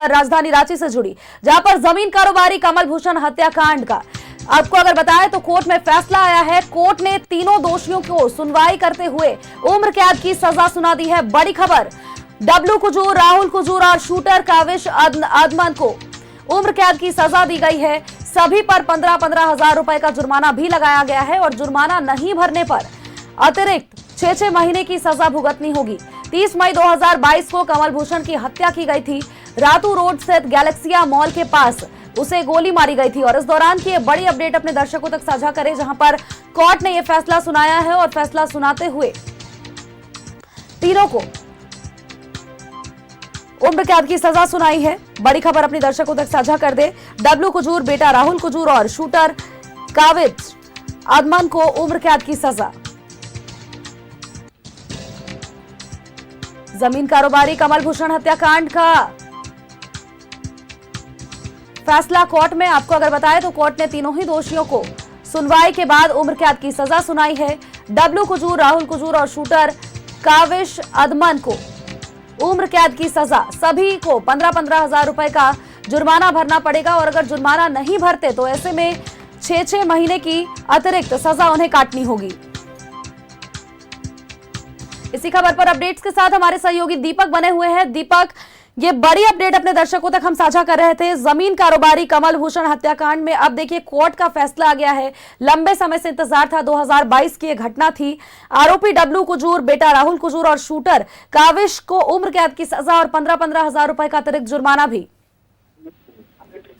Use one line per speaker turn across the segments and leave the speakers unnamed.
राजधानी रांची से जुड़ी, जहां पर जमीन कारोबारी कमल भूषण हत्याकांड का आपको अगर बताएं तो कोर्ट में फैसला आया है। कोर्ट ने तीनों दोषियों को सुनवाई करते हुए उम्र कैद की सजा सुना दी है। बड़ी खबर, डब्लू कुजूर, राहुल कुजूर और शूटर काविश अदमन को उम्र कैद की सजा दी गई है। सभी पर 15-15 हजार रुपए का जुर्माना भी लगाया गया है और जुर्माना नहीं भरने पर अतिरिक्त 6 महीने की सजा भुगतनी होगी। 30 मई 2022 को कमल भूषण की हत्या की गई थी। रातू रोड स्थित गैलेक्सिया मॉल के पास उसे गोली मारी गई थी और इस दौरान की बड़ी अपडेट अपने दर्शकों तक साझा करें, जहां पर कोर्ट ने यह फैसला सुनाया है और फैसला सुनाते हुए तीनों को उम्र कैद की सजा सुनाई है। बड़ी खबर अपने दर्शकों तक साझा कर दे, डब्लू कुजूर, बेटा राहुल कुजूर और शूटर काविश अदमन को उम्र कैद की सजा। जमीन कारोबारी कमल भूषण हत्याकांड का फैसला कोर्ट में आपको अगर बताएं तो कोर्ट ने तीनों ही दोषियों को सुनवाई के बाद उम्र कैद की सजा सुनाई है। डब्लू कुजूर, राहुल कुजूर और शूटर काविश अदमन को उम्र कैद की सजा। सभी को 15-15 हजार रुपए का जुर्माना भरना पड़ेगा और अगर जुर्माना नहीं भरते तो ऐसे में 6 महीने की अतिरिक्त सजा उन्हें काटनी होगी। इसी खबर पर अपडेट्स के साथ हमारे सहयोगी दीपक बने हुए हैं। दीपक, ये बड़ी अपडेट अपने दर्शकों तक हम साझा कर रहे थे। जमीन कारोबारी कमल भूषण हत्याकांड में अब देखिए कोर्ट का फैसला आ गया है। लंबे समय से इंतजार था, 2022 की यह घटना थी। आरोपी डब्लू कुजूर, बेटा राहुल कुजूर और शूटर काविश को उम्र कैद की सजा और 15-15 हजार रुपए का अतिरिक्त जुर्माना भी।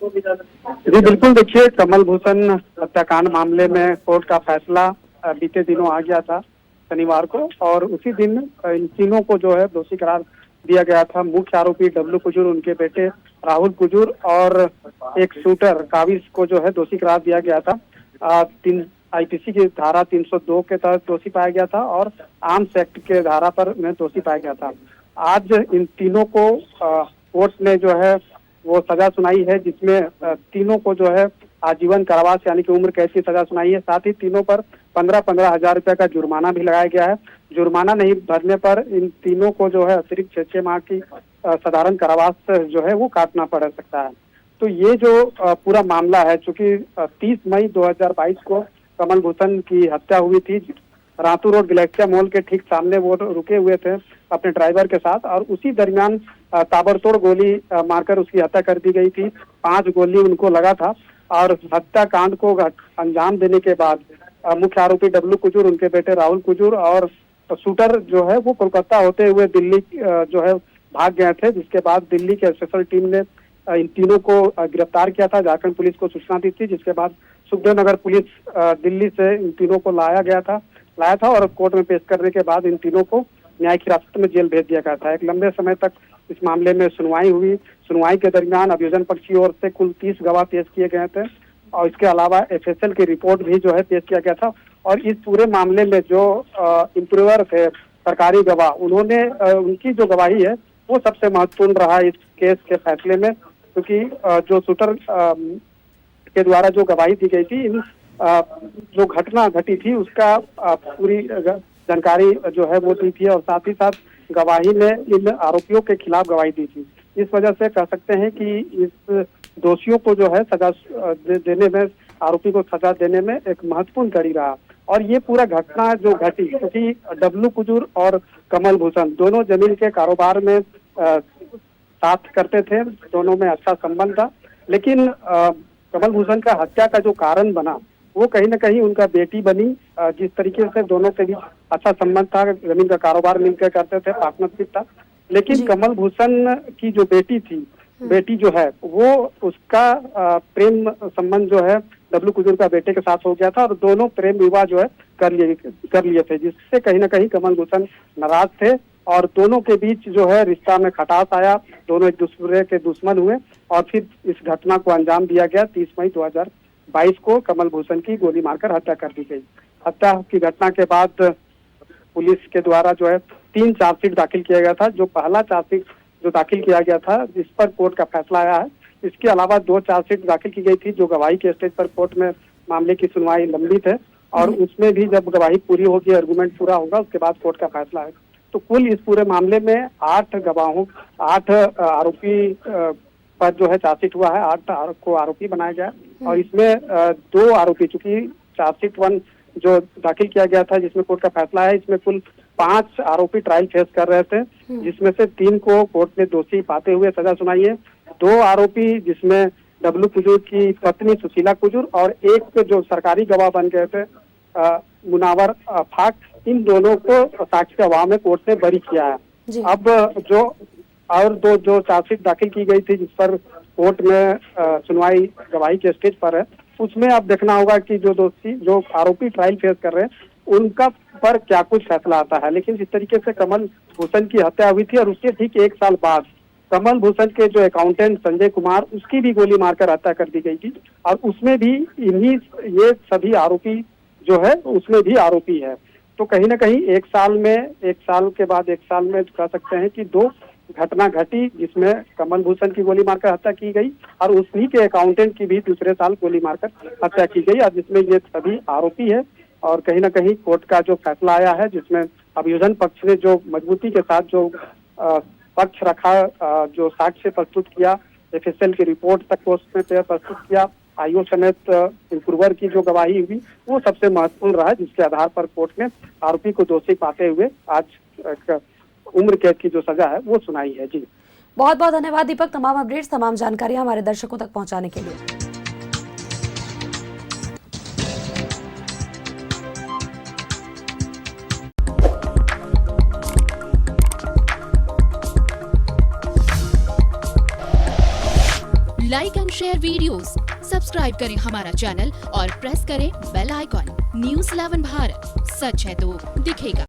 जी बिल्कुल, देखिए कमल भूषण हत्याकांड मामले में कोर्ट का फैसला बीते दिनों आ गया था शनिवार को, और उसी दिन इन तीनों को जो है दोषी करार दिया गया था। मुख्य आरोपी डब्लू कुजूर, उनके बेटे राहुल कुजूर और एक शूटर काविश को जो है दोषी करार दिया गया था। आईपीसी की धारा 302 के तहत दोषी पाया गया था और आर्म्स एक्ट के धारा पर में दोषी पाया गया था। आज इन तीनों को कोर्ट ने जो है वो सजा सुनाई है, जिसमें तीनों को जो है आजीवन कारावास यानी कि उम्र कैद की सजा सुनाई है। साथ ही तीनों पर 15-15 हजार रुपए का जुर्माना भी लगाया गया है। जुर्माना नहीं भरने पर इन तीनों को जो है अतिरिक्त 6 माह की साधारण कारावास जो है वो काटना पड़ सकता है। तो ये जो पूरा मामला है, चूंकि 30 मई 2022 को कमल भूषण की हत्या हुई थी। रातू रोड गैलेक्सिया मॉल के ठीक सामने वो रुके हुए थे अपने ड्राइवर के साथ, और उसी दरमियान ताबड़तोड़ गोली मारकर उसकी हत्या कर दी गई थी। 5 गोली उनको लगा था और हत्याकांड को अंजाम देने के बाद मुख्य आरोपी डब्लू कुजूर, उनके बेटे राहुल कुजूर और शूटर जो है वो कोलकाता होते हुए दिल्ली जो है भाग गए थे, जिसके बाद दिल्ली के स्पेशल टीम ने इन तीनों को गिरफ्तार किया था। झारखंड पुलिस को सूचना दी थी, जिसके बाद सुखदेव नगर पुलिस दिल्ली से इन तीनों को लाया था और कोर्ट में पेश करने के बाद इन तीनों को न्यायिक हिरासत में जेल भेज दिया गया था। एक लंबे समय तक इस मामले में सुनवाई हुई। सुनवाई के दरमियान अभियोजन पक्ष की ओर से कुल 30 गवाह पेश किए गए थे और इसके अलावा एफएसएल की रिपोर्ट भी जो है पेश किया गया था। और इस पूरे मामले में जो इंप्रूवर थे, सरकारी गवाह, उन्होंने उनकी जो गवाही है वो सबसे महत्वपूर्ण रहा इस केस के फैसले में, क्योंकि जो शूटर के द्वारा जो गवाही दी गई थी, इन जो घटना घटी थी उसका पूरी जानकारी जो है वो दी थी और साथ ही साथ गवाही में इन आरोपियों के खिलाफ गवाही दी थी। इस वजह से कह सकते हैं कि इस दोषियों को जो है सजा देने में, आरोपी को सजा देने में एक महत्वपूर्ण कड़ी रहा। और ये पूरा घटना जो घटी, क्योंकि डब्लू कुजूर और कमल भूषण दोनों जमीन के कारोबार में साथ करते थे, दोनों में अच्छा संबंध था, लेकिन कमल भूषण का हत्या का जो कारण बना वो कहीं ना कहीं उनका बेटी बनी। जिस तरीके से दोनों के बीच अच्छा संबंध था, जमीन का कारोबार मिलकर करते थे, पार्टनरशिप था, लेकिन कमल भूषण की जो बेटी जो है वो उसका प्रेम संबंध जो है डब्लू कुजूर का बेटे के साथ हो गया था और दोनों प्रेम विवाह जो है कर लिए थे, जिससे कहीं ना कहीं कमल भूषण नाराज थे और दोनों के बीच जो है रिश्ता में खटास आया। दोनों एक दूसरे के दुश्मन हुए और फिर इस घटना को अंजाम दिया गया। 30 मई 2022 को कमल भूषण की गोली मारकर हत्या कर दी गई। हत्या की घटना के बाद पुलिस के द्वारा जो है 3 चार्जशीट दाखिल किया गया था। जो पहला चार्जशीट जो दाखिल किया गया था, जिस पर कोर्ट का फैसला आया है, इसके अलावा 2 चार्जशीट दाखिल की गई थी जो गवाही के स्टेज पर कोर्ट में मामले की सुनवाई लंबित है और उसमें भी जब गवाही पूरी होगी, आर्गुमेंट पूरा होगा, उसके बाद कोर्ट का फैसला है। तो कुल इस पूरे मामले में 8 आरोपी पर जो है चार्जशीट हुआ है, 8 को आरोपी बनाया गया और इसमें 2 आरोपी, चूंकि चार्जशीट 1 जो दाखिल किया गया था जिसमें कोर्ट का फैसला है, इसमें कुल 5 आरोपी ट्रायल फेस कर रहे थे, जिसमें से 3 को कोर्ट ने दोषी पाते हुए सजा सुनाई है। 2 आरोपी जिसमें डब्लू कुजूर की पत्नी सुशीला कुजूर और एक जो सरकारी गवाह बन गए थे मुनावर फाक, इन दोनों को साक्ष्य गवाह में कोर्ट ने बरी किया है। अब जो और 2 जो चार्जशीट दाखिल की गई थी जिस पर कोर्ट में सुनवाई गवाही के स्टेज पर है, उसमें अब देखना होगा कि जो दोषी जो आरोपी ट्रायल फेस कर रहे हैं उनका पर क्या कुछ फैसला आता है। लेकिन जिस तरीके से कमल भूषण की हत्या हुई थी और उसके ठीक 1 साल बाद कमल भूषण के जो अकाउंटेंट संजय कुमार, उसकी भी गोली मारकर हत्या कर दी गई थी और उसमें भी ये सभी आरोपी जो है उसमें भी आरोपी है। तो कहीं ना कहीं 1 साल में 1 साल के बाद 1 साल में कह सकते हैं कि 2 घटना घटी जिसमें कमल भूषण की गोली मारकर हत्या की गई और उसी के अकाउंटेंट की भी दूसरे साल गोली मारकर हत्या की गई और जिसमें ये सभी आरोपी है। और कहीं ना कहीं कोर्ट का जो फैसला आया है जिसमें अभियोजन पक्ष ने जो मजबूती के साथ जो पक्ष रखा, जो साक्ष्य प्रस्तुत किया, एफएसएल की रिपोर्ट तक कोर्ट में प्रस्तुत किया, आईओ समेत इंप्रूवर की जो गवाही हुई वो सबसे महत्वपूर्ण रहा, जिसके आधार पर कोर्ट ने आरोपी को दोषी पाते हुए आज उम्र कैद की जो सजा है वो सुनाई है। जी
बहुत बहुत धन्यवाद दीपक, तमाम अपडेट्स तमाम जानकारियां हमारे दर्शकों तक पहुंचाने के लिए।
Like and share videos, subscribe करें हमारा चैनल और प्रेस करें बेल आइकॉन। न्यूज़ 11 भारत, सच है तो दिखेगा।